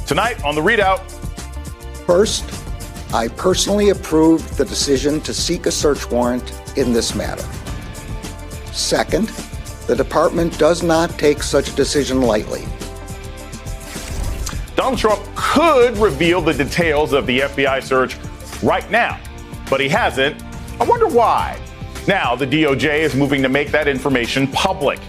Tonight on The ReidOut. First, I personally approved the decision to seek a search warrant in this matter. Second, the department does not take such a decision lightly. Donald Trump could reveal the details of the FBI search right now, but he hasn't. I wonder why. Now, the DOJ is moving to make that information public.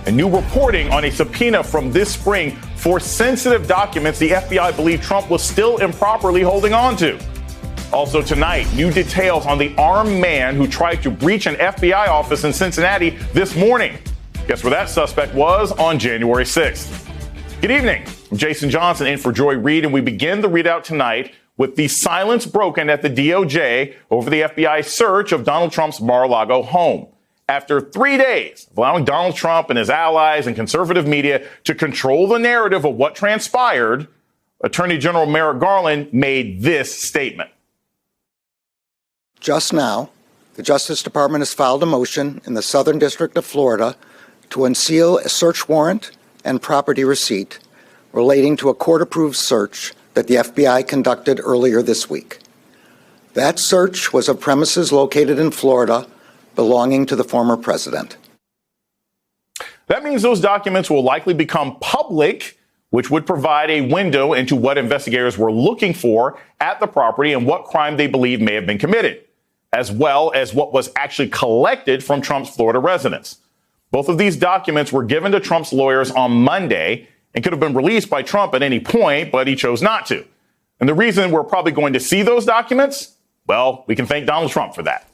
And new reporting on a subpoena from this spring for sensitive documents the FBI believed Trump was still improperly holding on to. Also tonight, new details on the armed man who tried to breach an FBI office in Cincinnati this morning. Guess where that suspect was on January 6th. Good evening. I'm Jason Johnson in for Joy Reid, and we begin the ReidOut tonight with the silence broken at the DOJ over the FBI search of Donald Trump's Mar-a-Lago home. After 3 days of allowing Donald Trump and his allies and conservative media to control the narrative of what transpired, Attorney General Merrick Garland made this statement. Just now, the Justice Department has filed a motion in the Southern District of Florida to unseal a search warrant and property receipt relating to a court-approved search that the FBI conducted earlier this week. That search was of premises located in Florida belonging to the former president. That means those documents will likely become public, which would provide a window into what investigators were looking for at the property and what crime they believe may have been committed, as well as what was actually collected from Trump's Florida residence. Both of these documents were given to Trump's lawyers on Monday and could have been released by Trump at any point, but he chose not to. And the reason we're probably going to see those documents, well, we can thank Donald Trump for that.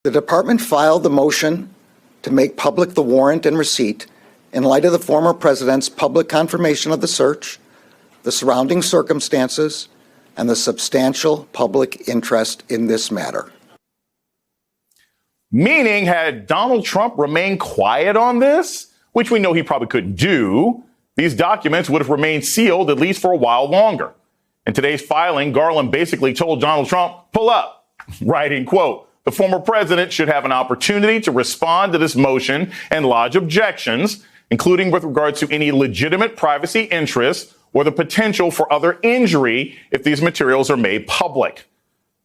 The department filed the motion to make public the warrant and receipt in light of the former president's public confirmation of the search, the surrounding circumstances, and the substantial public interest in this matter. Meaning, had Donald Trump remained quiet on this, which we know he probably couldn't do, these documents would have remained sealed at least for a while longer. In today's filing, Garland basically told Donald Trump, pull up, writing, quote, the former president should have an opportunity to respond to this motion and lodge objections, including with regard to any legitimate privacy interests or the potential for other injury if these materials are made public.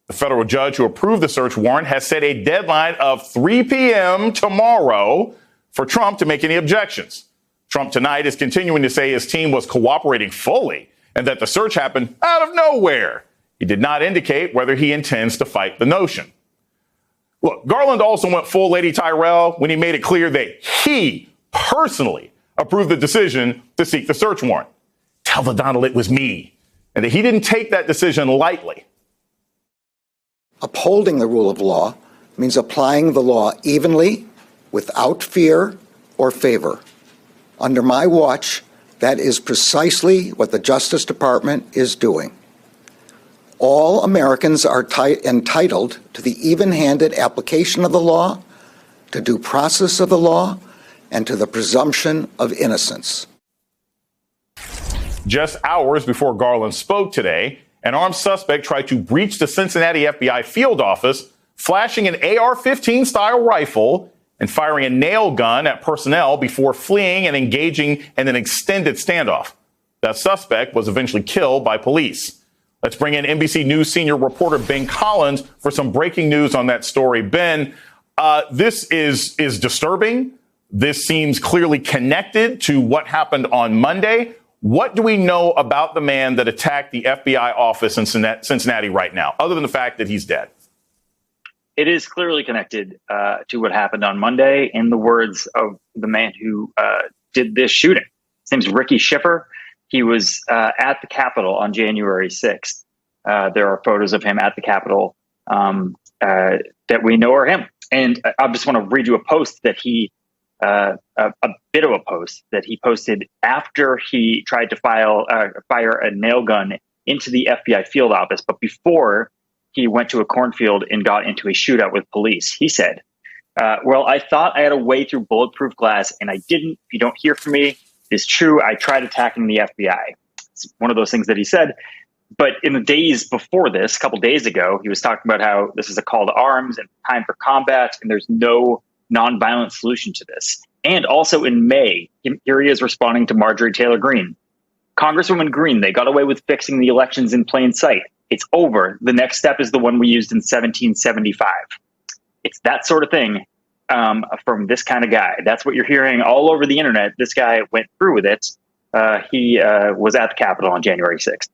The federal judge who approved the search warrant has set a deadline of 3 p.m. tomorrow for Trump to make any objections. Trump tonight is continuing to say his team was cooperating fully and that the search happened out of nowhere. He did not indicate whether he intends to fight the notion. Look, Garland also went full Lady Tyrell when he made it clear that he personally approved the decision to seek the search warrant. Tell the Donald it was me, and that he didn't take that decision lightly. Upholding the rule of law means applying the law evenly, without fear or favor. Under my watch, that is precisely what the Justice Department is doing. All Americans are entitled to the even-handed application of the law, to due process of the law, and to the presumption of innocence. Just hours before Garland spoke today, an armed suspect tried to breach the Cincinnati FBI field office, flashing an AR-15 style rifle and firing a nail gun at personnel before fleeing and engaging in an extended standoff. That suspect was eventually killed by police. Let's bring in NBC News senior reporter Ben Collins for some breaking news on that story. Ben, this is disturbing. This seems clearly connected to what happened on Monday. What do we know about the man that attacked the FBI office in Cincinnati right now, other than the fact that he's dead? It is clearly connected to what happened on Monday, in the words of the man who did this shooting. His name's Ricky Schiffer. He was at the Capitol on January 6th. There are photos of him at the Capitol that we know are him. And I just want to read you a post that a bit of a post that he posted after he tried to fire a nail gun into the FBI field office, but before he went to a cornfield and got into a shootout with police. He said, well, I thought I had a way through bulletproof glass, and I didn't. If you don't hear from me, it's true. I tried attacking the FBI. It's one of those things that he said. But in the days before this, a couple days ago, he was talking about how this is a call to arms and time for combat, and there's no nonviolent solution to this. And also in May, here he is responding to Marjorie Taylor Greene. Congresswoman Green, they got away with fixing the elections in plain sight. It's over. The next step is the one we used in 1775. It's that sort of thing from this kind of guy. That's what you're hearing all over the internet. This guy went through with it. He was at the Capitol on January 6th.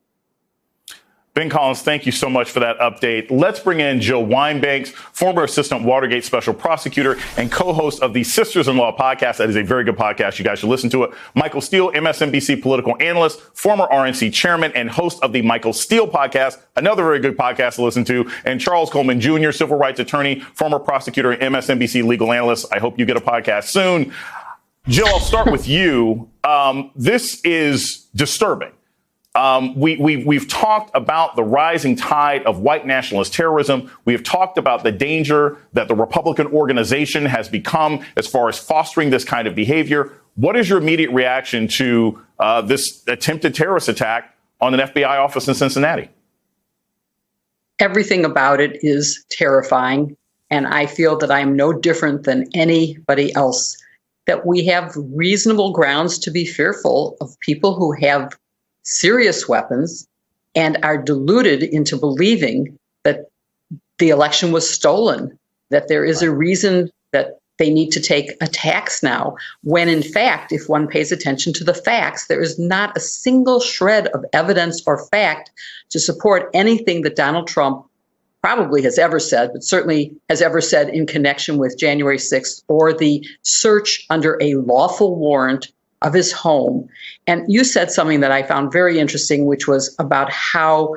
Ben Collins, thank you so much for that update. Let's bring in Jill Wine-Banks, former assistant Watergate special prosecutor and co-host of the Sisters-in-Law podcast. That is a very good podcast. You guys should listen to it. Michael Steele, MSNBC political analyst, former RNC chairman, and host of the Michael Steele podcast, another very good podcast to listen to. And Charles Coleman Jr., civil rights attorney, former prosecutor, and MSNBC legal analyst. I hope you get a podcast soon. Jill, I'll start with you. This is disturbing. We've talked about the rising tide of white nationalist terrorism. We have talked about the danger that the Republican organization has become as far as fostering this kind of behavior. What is your immediate reaction to this attempted terrorist attack on an FBI office in Cincinnati? Everything about it is terrifying, and I feel that I'm no different than anybody else, that we have reasonable grounds to be fearful of people who have serious weapons and are deluded into believing that the election was stolen, that there is a reason that they need to take attacks now, when in fact, if one pays attention to the facts, there is not a single shred of evidence or fact to support anything that Donald Trump probably has ever said, but certainly has ever said in connection with January 6th or the search under a lawful warrant of his home. And you said something that I found very interesting, which was about how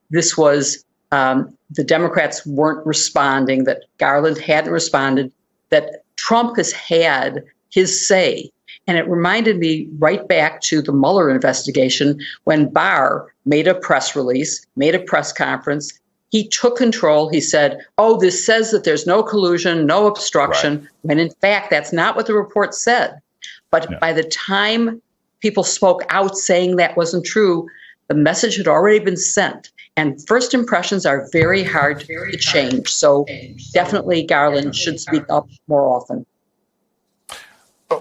this was the Democrats weren't responding, that Garland hadn't responded, that Trump has had his say. And it reminded me right back to the Mueller investigation when Barr made a press release, made a press conference. He took control. He said, oh, this says that there's no collusion, no obstruction, right, when in fact, that's not what the report said. But by the time people spoke out saying that wasn't true, the message had already been sent. And first impressions are very hard to change. So definitely Garland should speak up more often.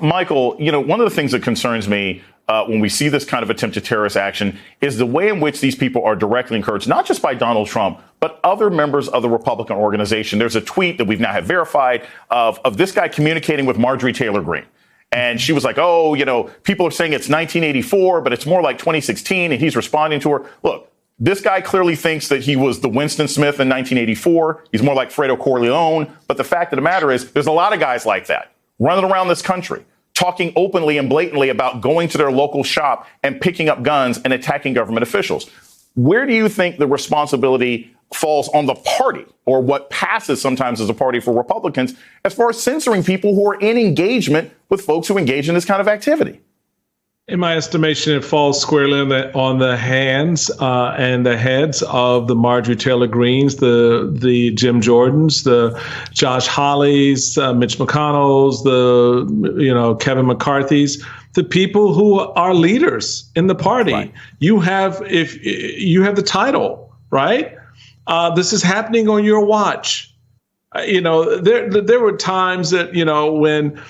Michael, one of the things that concerns me when we see this kind of attempted terrorist action is the way in which these people are directly encouraged, not just by Donald Trump, but other members of the Republican organization. There's a tweet that we've now had verified of this guy communicating with Marjorie Taylor Greene. And she was like, oh, people are saying it's 1984, but it's more like 2016. And he's responding to her. Look, this guy clearly thinks that he was the Winston Smith in 1984. He's more like Fredo Corleone. But the fact of the matter is there's a lot of guys like that running around this country, talking openly and blatantly about going to their local shop and picking up guns and attacking government officials. Where do you think the responsibility falls on the party, or what passes sometimes as a party for Republicans, as far as censoring people who are in engagement with folks who engage in this kind of activity? In my estimation, it falls squarely on the hands and the heads of the Marjorie Taylor Greenes, the Jim Jordans, the Josh Hawleys, Mitch McConnells, the Kevin McCarthy's, the people who are leaders in the party. Right. You have the title, right? This is happening on your watch. There were times that, when,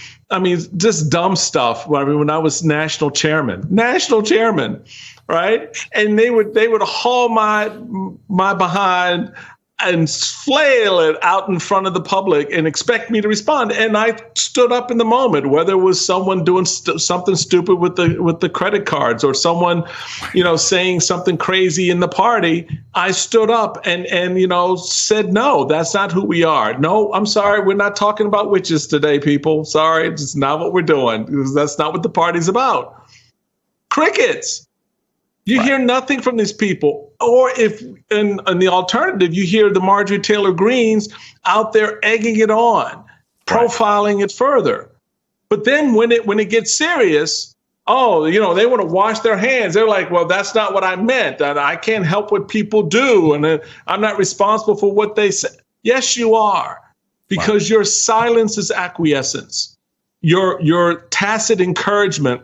just dumb stuff. When I was national chairman, right? And they would haul my behind and flail it out in front of the public and expect me to respond. And I stood up in the moment, whether it was someone doing something stupid with the credit cards or someone, saying something crazy in the party. I stood up and said, no, that's not who we are. No, I'm sorry. We're not talking about witches today, people. Sorry. It's not what we're doing. That's not what the party's about. Crickets. You hear nothing from these people. Or if in the alternative, you hear the Marjorie Taylor Greenes out there egging it on, profiling it further. But then when it gets serious, they want to wash their hands. They're like, well, that's not what I meant. I can't help what people do. And I'm not responsible for what they say. Yes, you are. Because your silence is acquiescence. Your tacit encouragement,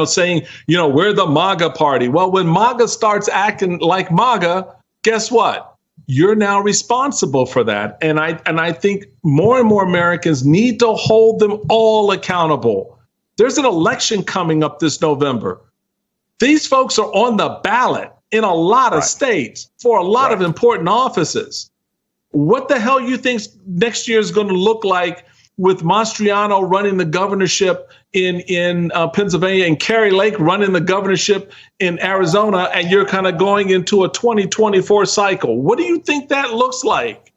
saying, we're the MAGA party. Well, when MAGA starts acting like MAGA, guess what? You're now responsible for that. And I think more and more Americans need to hold them all accountable. There's an election coming up this November. These folks are on the ballot in a lot of states for a lot of important offices. What the hell you think next year is going to look like with Mastriano running the governorship in Pennsylvania and Carrie Lake running the governorship in Arizona, and you're kind of going into a 2024 cycle? What do you think that looks like?